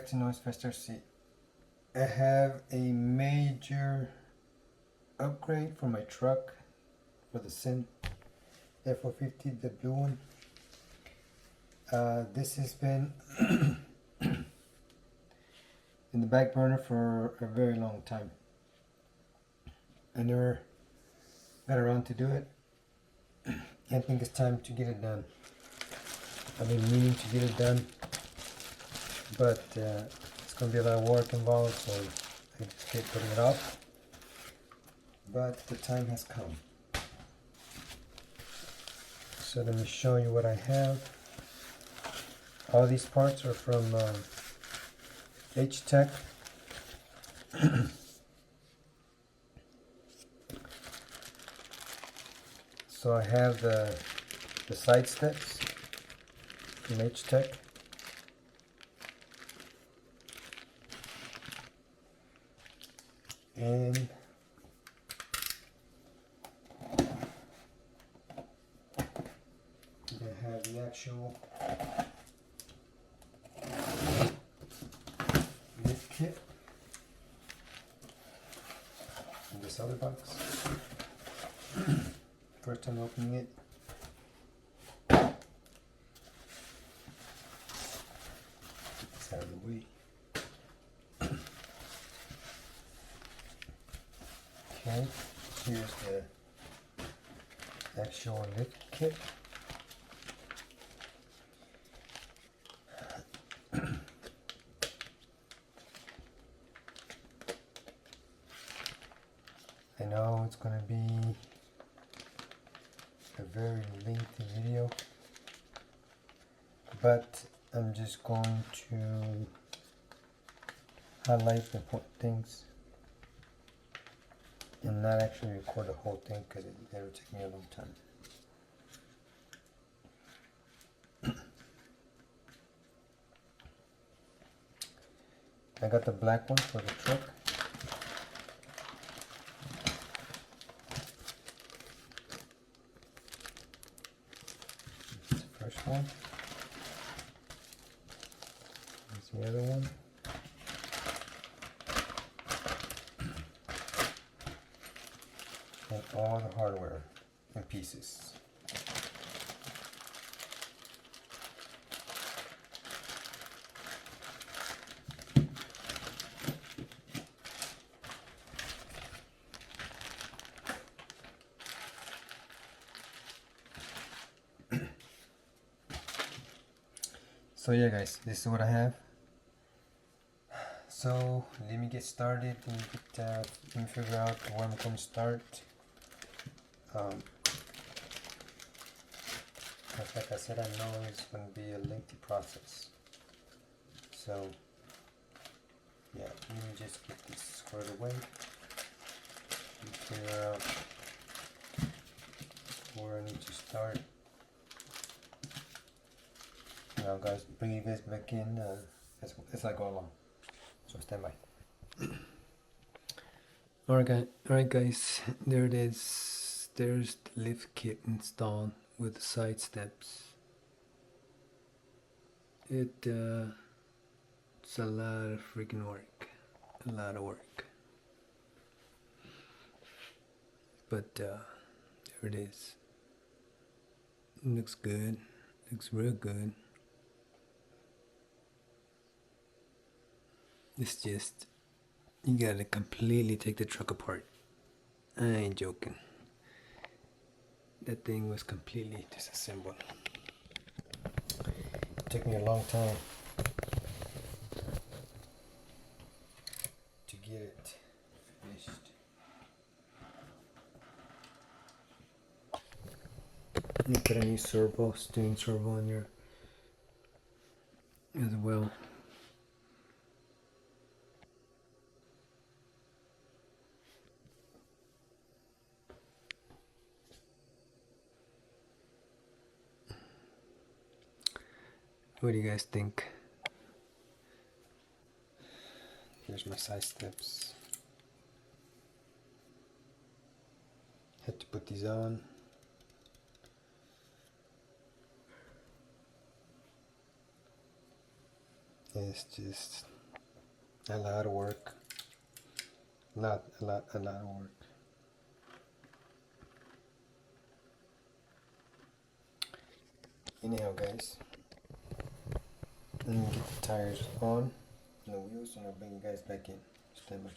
back to Noise Fester C. I have a major upgrade for my truck for the CEN F-450, the blue one. This has been in the back burner for a very long time. I never got around to do it. I think it's time to get it done. I've been meaning to get it done, but it's going to be a lot of work involved, so I just keep putting it off. But the time has come. So let me show you what I have. All these parts are from H-Tech. So I have the side steps from H-Tech. And I have the actual lift kit in this other box. First time opening it. It's out of the way. Okay, here's the actual lift kit. I know it's going to be a very lengthy video, but I'm just going to highlight the important things and not actually record the whole thing because it would take me a long time. I got the black one for the truck. That's the first one. Here's the other one. And all the hardware and pieces. So yeah guys, this is what I have. So let me get started and let me figure out where I'm going to start. Like I said, I know it's going to be a lengthy process. So yeah, let me just get this squared away and figure out where I need to start. Now guys, bring you guys back in as I go along. So stand by. Alright guys, there it is. There's the lift kit installed with the side steps. It's a lot of freaking work. A lot of work. But there it is. Looks good. Looks real good. It's just, you gotta completely take the truck apart. I ain't joking. That thing was completely disassembled. It took me a long time to get it finished. You put a new servo, steering servo in there as well. What do you guys think? Here's my side steps. Had to put these on. It's just A lot of work. A lot of work. Anyhow, guys, let me get the tires on and the wheels, and I'll bring you guys back in. Stand by.